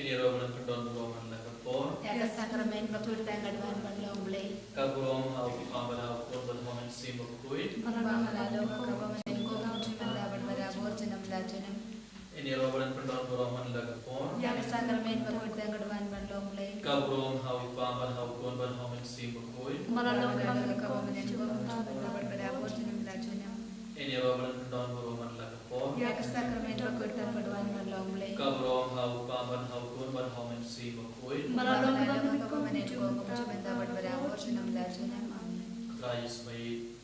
Ini roman pendon roman la kapor. Ya ka sakramen batur tangadwan banlong blay. Kaburom au pamala kon ban homen sim bukui. Marabang alalo ka kabamen ko chumanda barbara bor janam la janam. Ini roman pendon roman la kapor. Ya ka sakramen batur tangadwan banlong blay. Kaburom au pamala au kon ban homen sim bukui. Marabang alalo ka kabamen ko chumanda barbara bor janam la janam. Ini roman pendon roman la kapor. Ya ka sakramen batur tangadwan banlong blay. Kaburom au pamala au kon ban homen sim bukui. Marabang alalo ka kabamen ko chumanda barbara bor janam la janam. Rajis bayi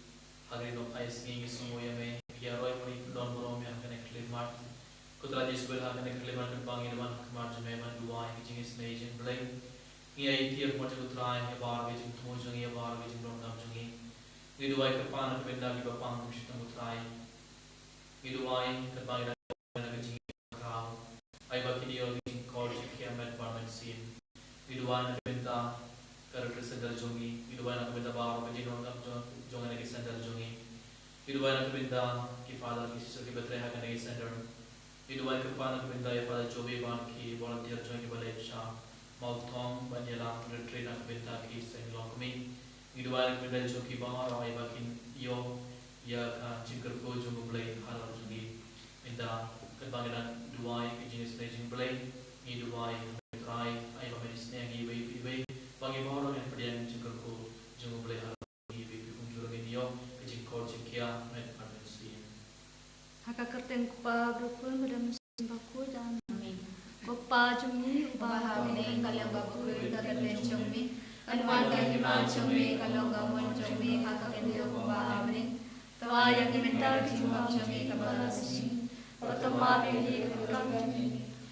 hari no ais ngi semua yang me ya roy mari pendon borom yang kena klimat. Kutra jisbel ha kena klimat kan pangin man kemar jeme man dua yang jingis nejin blame. Ngi ai tiap mo kutra ya bar ge jing thmo jung ya bar ge jing dom dam jungi. Ngi dua ke pan ke benda ki bapang ku shitam kutra. Ngi dua ke pangin na ke jing krau. Ai ba kini yo jing kol jing kiamat parmen sim. Ngi dua na benda karakter sendal jungi, hidupan aku benda baru kejinon kam jongan lagi sendal jungi, hidupan aku benda kifada kisi suki betre hakan lagi sendal, hidupan kepan aku benda ya pada jobi ban ki volunteer jungi balai sha, mau thong banjela retreat aku benda ki senglong kami, hidupan aku benda joki bang orang ay bakin yo ya jingkar ko jungu balai halar jungi, benda kebangiran dua kejenis nejing balai, hidupan try ay bamenis nengi bay bagi orang yang perdian juga ko jungu boleh harap hidup unjur video kecil kau cikia med parmensi. Haka kerten kupa berpun pada musim baku dan kupa cumi Ubah hamil kalau baku kerten cumi, anwan kahiman cumi kalau gamun cumi haka kendio ubah hamil. tawa yang diminta cuma cumi kabarasi. Pertama pilih kekam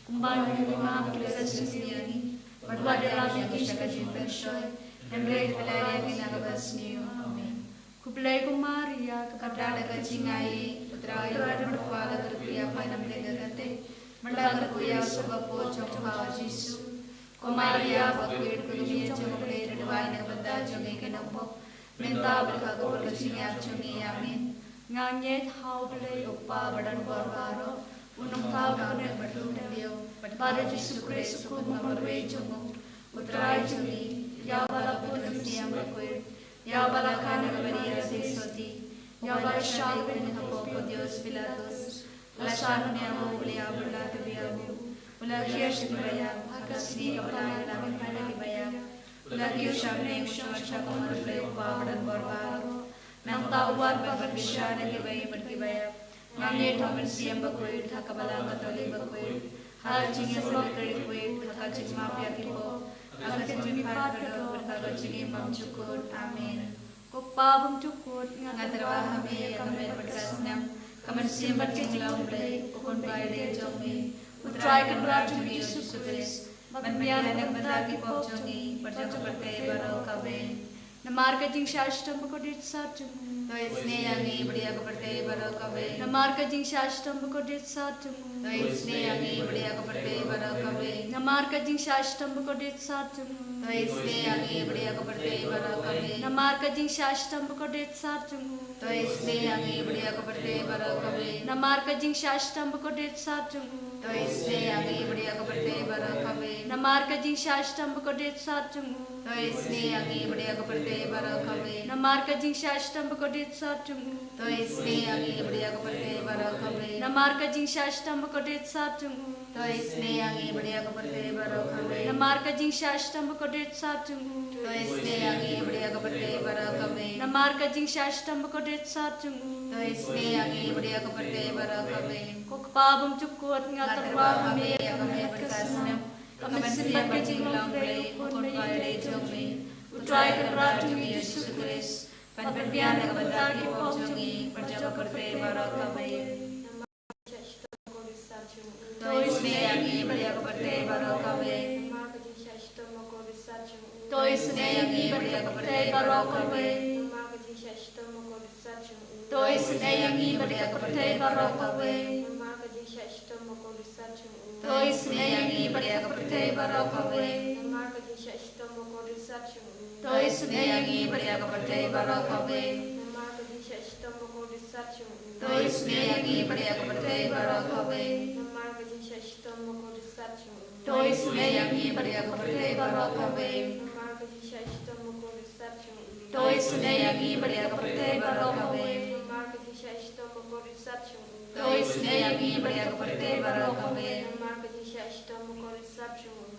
kumbang lima pilih sisiani. Berdua dalam yang kita cinta shoy, nemlei pelai yang kita bersniu. Amin. Kupelai kumaria Kepada kecingai putra ibu berkuala kerja apa namanya gagate, mendapat kuya sebab pocong bawa Yesus. Kumaria bakir kudunya jomplei redwai nak benda jongi kenapa, minta berkagum berkecingai jongi amin. nganyet hau pelai Upa badan barbaro, unung Tau tau kau nak nak bertundeo, pada Yesus Kristus ku mengambil jongo, putra jongi, ya bala pun siang berkuir, ya bala kana keberia sesoti, ya bala syal ben hapo Dios Pilatus, lasan niya mo ulia berlat biamu, ulah kias dibayang, kasni kapala namin pada dibayang, ulah kias syamne usyar syakon berlay upa badan barbaro, nang tawad berbisya nagibayi berkibayang, ngangit hamen siang berkuir, hakabala katoli berkuir, hal jingi sebekari kuir, hakajik mafia kipo, akan jumpa berkagak jingi mam cukur, amin. kupa bung cukur Ngaterwa kami kami berkasnam, kami siang berjinglang play, ukun bayi jongi, Utrai kedua cumi Yesus Yesus Kristus, Kristus menbiar anak berdaki pop jongi, berjaka berkaya baru kami. Namar ka jing shashtam ko dit sa tum तो इसने आगे बढ़िया कपड़े बरो कबे namar ka jing shashtam ko dit sa tum तो इसने आगे बढ़िया कपड़े बरो कबे namar ka jing shashtam ko dit sa tum तो इसने आगे बढ़िया कपड़े बरो कबे namar ka jing shashtam ko dit sa tum तो इसने आगे बढ़िया कपड़े बरो कबे namar ka jing shashtam ko dit sa tum तो इसने आगे बढ़िया कपड़े बरो कबे namar ka jing shashtam ko dit sa tum तो इसने आगे बढ़िया कपड़े बरो कबे namar ka jing shashtam ko dit sa tum तो इसने आगे बढ़िया कपड़े बरो कबे namar ka jing shashtam ko dit sa tum तो इसने आगे बढ़िया कपड़े बरो कबे namar ka jing shashtam ko dit sa tum तो इसने आगे बढ़िया कपड़े बरो कबे namar ka jing shashtam ko dit sa tum तो इसने आगे बढ़िया कपड़े बरो कबे Kukpabong cukot nga Ngaterwa tarwa kami kami kami berkasnam, kami siap berjinglang play, ukun bayi jongi, Utrai kedua cumi Yesus Kristus, penperbian nak berdaki pop jongi, berjaka berkaya baru kami. तो इसने आगे बढ़िया कपड़े बरो कबे To isne yangi berkepete barokawe To isne yangi berkepete barokawe To isne yangi berkepete barokawe To isne yangi berkepete barokawe To isne yangi berkepete barokawe Tois neyangi beriakaparte barokave. Tois neyangi beriakaparte barokave. Tois neyangi beriakaparte barokave.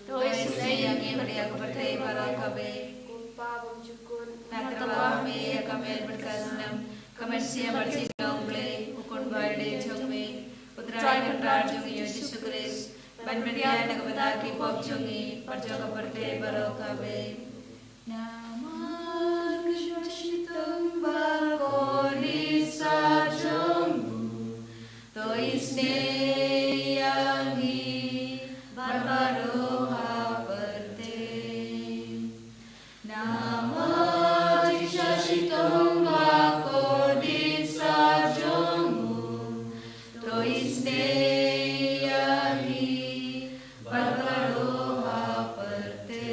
Tois neyangi beriakaparte barokave. Natrabame kamel berkasnam kamersia berjilongble ukun baide jongme utrai kantar jongi Yesus Kristus ban mendia nagabada ki pop jongi perjoga berte barokave. Namar kshashitam bakoni sajongu tois neyangi barbaroha berte. Namar kshashitam bakoni sajongu tois neyangi barbaroha berte.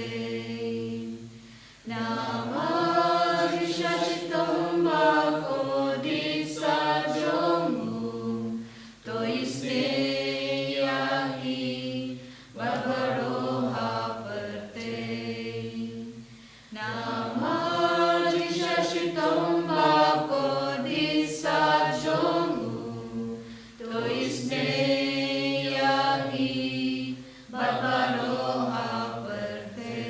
Namar kshashitam bakoni sajongu tois neyangi barbaroha berte. Namar kshashitam bakoni sajongu tois neyangi barbaroha berte.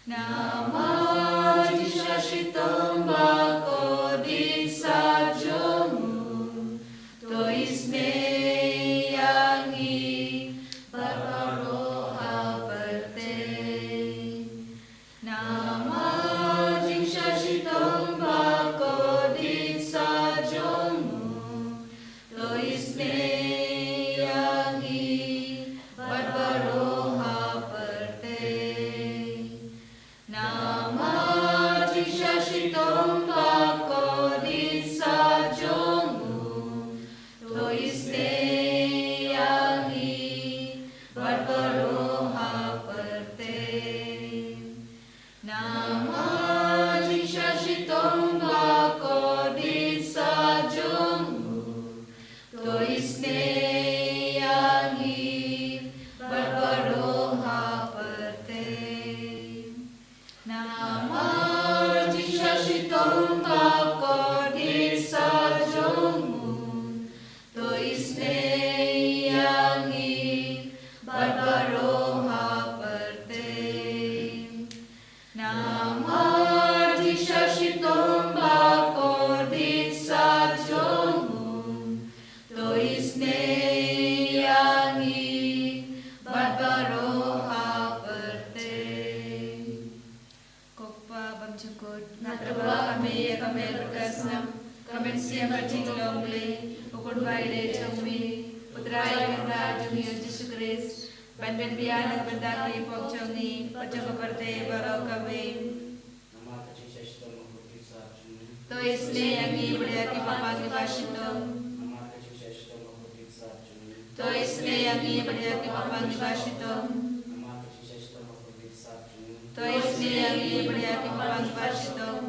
Namar kshashitam bakoni sajongu tois neyangi barbaroha berte. Namar kshashitam bakoni sajongu tois neyangi barbaroha berte. Namar kshashitam bakoni sajongu tois neyangi barbaroha berte. Namar kshashitam bakoni sajongu tois neyangi barbaroha berte. Namar kshashitam bakoni sajongu tois neyangi barbaroha berte. Namar kshashitam bakoni sajongu tois neyangi barbaroha berte. Kokpa bamjukut natraba kami kamel berkasnam kamersia berjilongble ukun baide jongmi utrai kantar jongi Yesus Kristus ban mendia nagbandaki pop jongi perjoga berte barokave. Tois neyangi beriaki papangi basitom. Tois neyangi beriaki papangi basitom. Tois neyangi beriaki papangi basitom.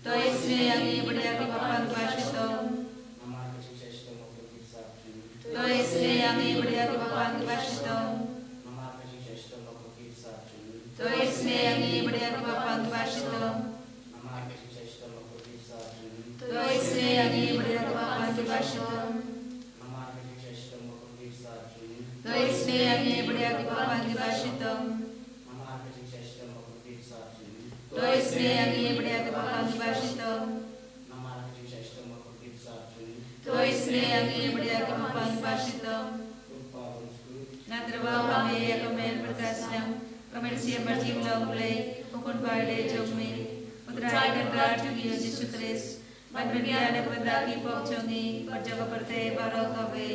Tois neyangi beriaki papangi basitom. Tois neyangi beriaki papangi basitom. Tois neyangi beriaki papangi basitom. Tois neyangi beriaki papangi basitom. Tois neyangi beriaki papangi basitom. Tois neyangi beriaki papangi basitom. Tois neyangi beriaki papangi basitom. Natraba kami kamel berkasnam kamersia berjilongble ukun baide jongme utrai kantar jongi Yesus Kristus ban mendia nagbandaki pop jongi perjoga berte barokave.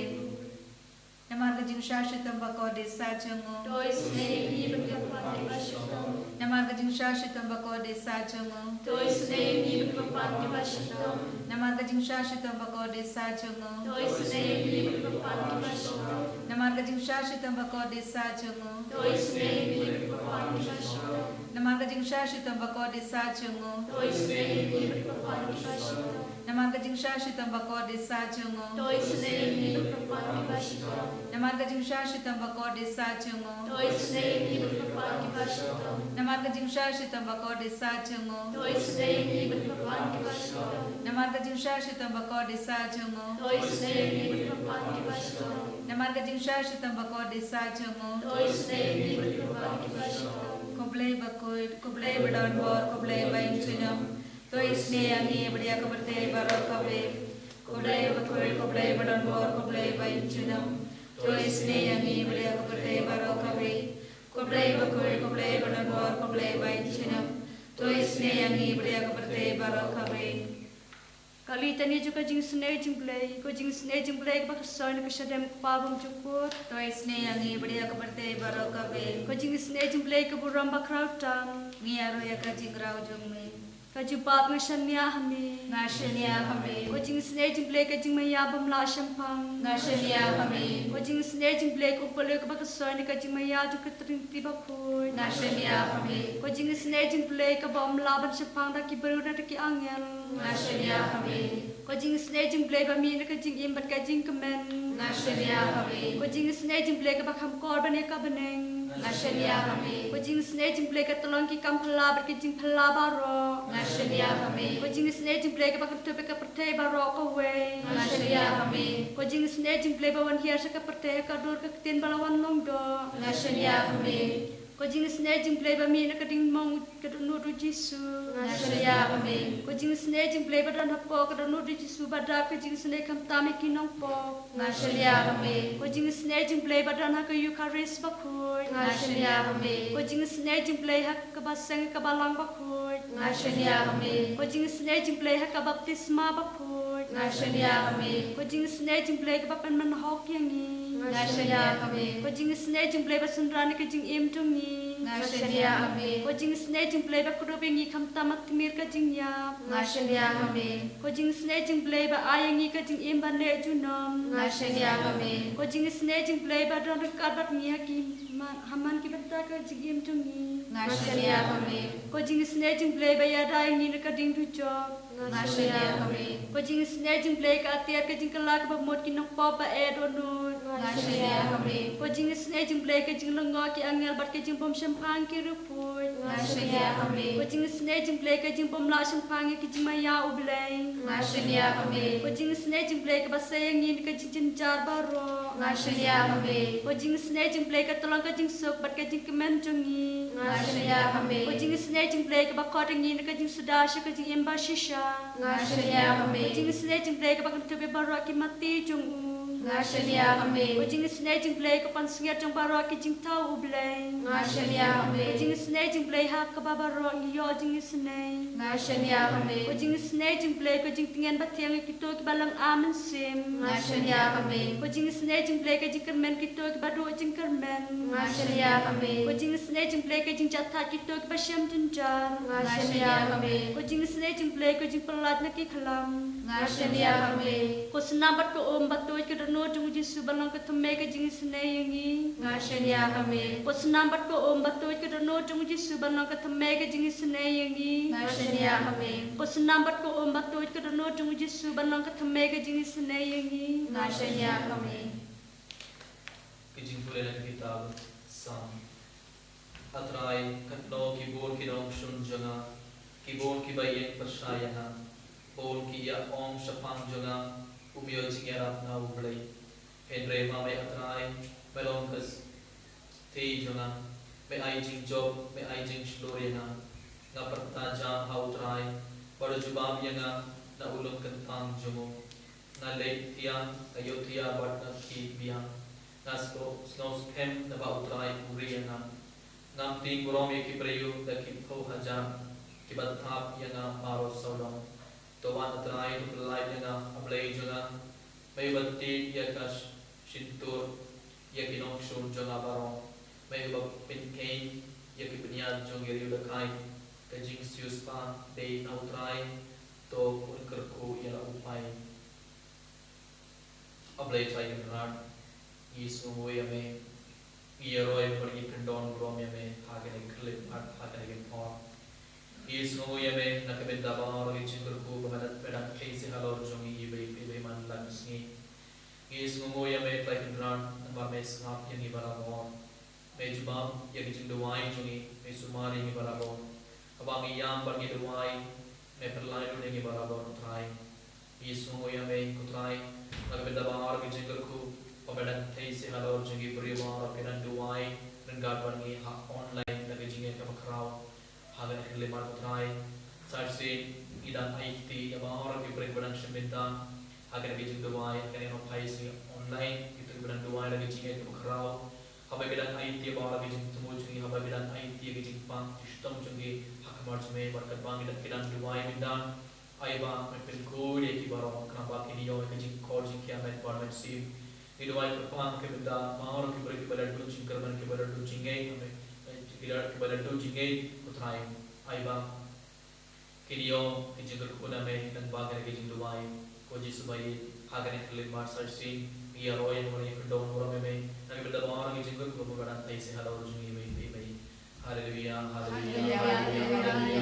Namar kajing shashitam bakode sajongo Tois neyangi beriakaparte basitom. Namar kajing shashitam bakode sajongo Tois neyangi beriakaparte basitom. Namar kajing shashitam bakode sajongo Tois neyangi beriakaparte basitom. Namar kajing shashitam bakode sajongo Tois neyangi beriakaparte basitom. Naman kajing shashitam bako desa chungo. Toi sne ni berpapan di basito. Naman kajing shashitam bako desa chungo. Toi sne ni berpapan di basito. Naman kajing shashitam bako desa chungo. Toi sne ni berpapan di basito. Naman kajing shashitam bako desa chungo. Toi sne ni berpapan di basito. Naman kajing shashitam bako desa chungo. Toi sne ni berpapan di basito. Naman kajing shashitam bako desa chungo. Toi sne ni berpapan di basito. Kublai bakoi, kublai badon bor, kublai bain chunam. Toi sne ani badiya kabarte baro kabe. Kublai bakoi, kublai badon bor, kublai bain chunam. Toi sne ani badiya kabarte baro kabe. Kublai bakoi, kublai badon bor, kublai bain chunam. Toi sne ani badiya kabarte baro kabe. Kali tani juga jing sne jing play, ko jing sne jing play ba kasan ka shadam pabum chukut. Toi sne ani badiya kabarte baro kabe. Ko jing sne jing play ka buram ba crowd tam. Ngiaro ya kajing rau jungme. Ka ju bab nga shania hame. Ngashania kami. Ko jing sne jing play ka jing maya bam la shampang. Ngashania kami. Ko jing sne jing play ko pole ka ba kasan ka jing maya ju ka trin ti ba phoy. Ngashania kami. Ko jing sne jing play ka bam la ban shampang da ki baru da ki angel. Ngashania kami. Ko jing sne jing play ba mi na ka jing im bat ka jing kamen. Ngashania kami. Ko jing sne jing play ka ba kham kor ba ne ka baneng. Ngashania kami. Ko jing sne jing play ka tolong ki kam phala ba ki jing phala ba ro. Ngashania kami. Ko jing sne jing play ka ba ka tu ka perte ba ro ko we. Ngashania kami. Ko jing sne jing play ba wan hiar sa ka perte ka dur ka tin ba lawan long do. Ngashania kami. Ko jing sne jing play ba mi na ka ding mong ka nu ru jisu. Ngashania kami. Ko jing sne jing play ba dan hapo ka nu ru jisu ba da ka jing sne kam ta me ki nong po. Ngashania kami. Ko jing sne jing play ba dan ha ka yu ka res ba khoi. Ngashania kami. Ko jing sne jing play ha ka ba sang ka ba lang ba khoi. Ngashania kami. Ko jing sne jing play ha ka baptisma ba khoi. Ngashania kami. Ko jing sne jing play ka ba pen man hok yang ni. Ngashania kami. Ko jing sne jing play ba sunrani ka jing im tung ni. Ngashania kami. Ko jing sne jing play ba kudo bengi kam tamat timir ka jing ya. Ngashania kami. Ko jing sne jing play ba ayang ni ka jing im ban le junom. Ngashania kami. Ko jing sne jing play ba don ka bat ni ha ki haman ki bata ka jing im tung ni. Ngashania kami. Ko jing sne jing play ba ya dai ni ka ding tu job. Ngashania kami. Ko jing sne jing play ka atiar ka jing kala ka ba mot ki nok pa ba e do nu. Ngashania kami. Ko jing sne jing play ka jing lengo ki angel bat ka jing pom shampang ki ru pui. Ngashania kami. Ko jing sne jing play ka jing pom la shampang ki jing maya u blai. Ngashania kami. Ko jing sne jing play ka ba sayang ni ka jing jar ba ro. Ngashania kami. Ko jing sne jing play ka tolong ka jing sok bat ka jing kemen jongi. Ngashania kami. Ko jing sne jing play ka ba ko ni ka jing sudasha ka jing emba shisha. Ngashania kami. Ko jing sne jing play ka ba ka tu be ba ro ki mati jong u. Ngashania kami. Ko jing sne jing play ka pan singa jong ba ro ki jing tau u blai. Ngashania kami. Ko jing sne jing play ha ka ba ro ngi yo jing sne. Ngashania kami. Ko jing sne jing play ko jing tingen ba tiang ki to ki balang amen sim. Ngashania kami. Ko jing sne jing play ka jing kermen ki to ki ba do jing kermen. Ngashania kami. Ko jing sne jing play ka jing jatha ki to ki ba syam tunjar. Ngashania kami. Ko jing sne jing play ko jing pelat na ki khalam. Ngashania kami. Ko senambat ko om ba to ki no jung jisu balang ka thume ka jing sne yangi. Ngashania kami. Ko senambat ko om ba to ki no jung jisu balang ka thume ka jing sne yangi. Ngashania kami. Ko senambat ko om ba to ki no jung jisu balang ka thume ka jing sne yangi. Ngashania kami. Kijing tulen ang kitab Sam. Atray katno kibor kinong shun janga. Kibor kibayeng persayana. Bon kiya om shapang janga. Umiyo jingerap na ublay. Henry mamay atray. Melong kas te janga. May ay jing job. May ay jing shloriana. Nga pertajang hautray. Baru jubam yanga. Na ulong kentang jungo. Nga late tiyan. Kayo tiya bat na ki biyang. Nasko snows kem na bautray uriana. Nam ting borome ki preyu da ki po hajam. Ki bathap yanga maro saulong. Towan atray tuklay yanga ablay juna. May batti yakas shintur yakinong shun janga barong. May ubag pinkain yakipinyan jong yariu lakay. Kajing sius pa day na utray. To kunkerku yara upay. Ablay tray yunrad. Yesu yame Yaroi pergi kendon brom yame hagen klip art hagen pon is ngo yame nakabin dabang rogi chingerku pemadat pedan case halor jongi ibe man langsni is ngo yame like dran amar mes ngap yani barabon me jubam yagi chinduai jongi me sumari ni barabon abang iyam pergi duai me perlai do ni barabon utrai is ngo yame kutrai nakabin dabang rogi chingerku pemadat case halor jongi beriwar pedan duai dan garbangi hak online lagi jinge ke makrau hagan lemar putrai sarse idan IT abang orang di peringkat seminta hagan lagi jinge duai kan yang paisi online itu pedan duai lagi jinge ke makrau habai pedan IT abang lagi jinge temu jinge habai pedan IT lagi jinge pang sistem jinge hak marjme berkat pang idan pedan duai mindan aiba mepin kode ki barong kenapa kini yo lagi jinge call jinge kiamat parliament sim Idwai perpang kebenda mahor kibari kibara du cingkerman kibara du cingai ame kibara du cingai putrai aiba kiriyo kijingur kuname dan bagai kijinduai koji subai hagane kelimar sarsi iya roy mori kedon moro meme nagi benda mahor kijingur kubaran tai se halau jungi bai bai haleluya haleluya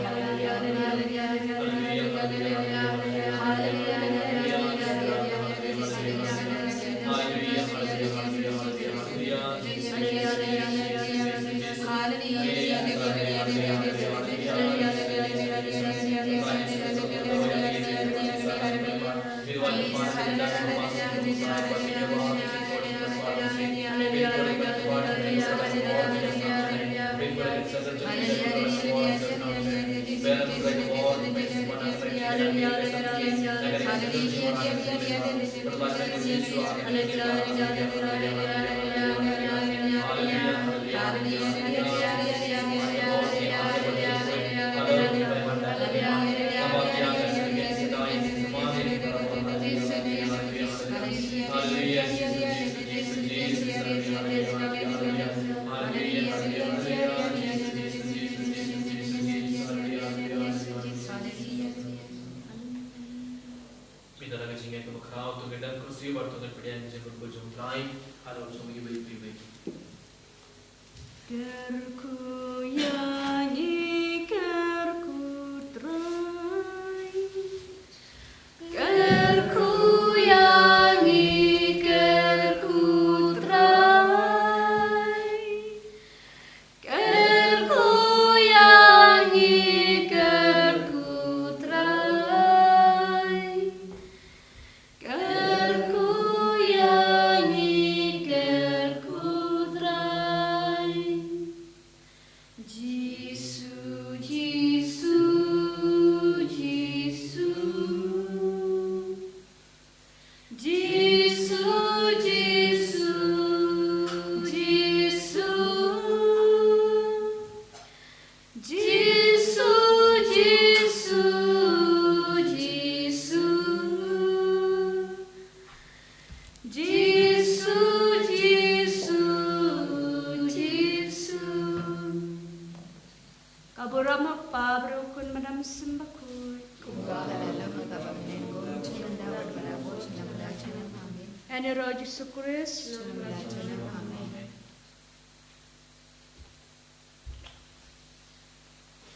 And the Lord Jesus Christ,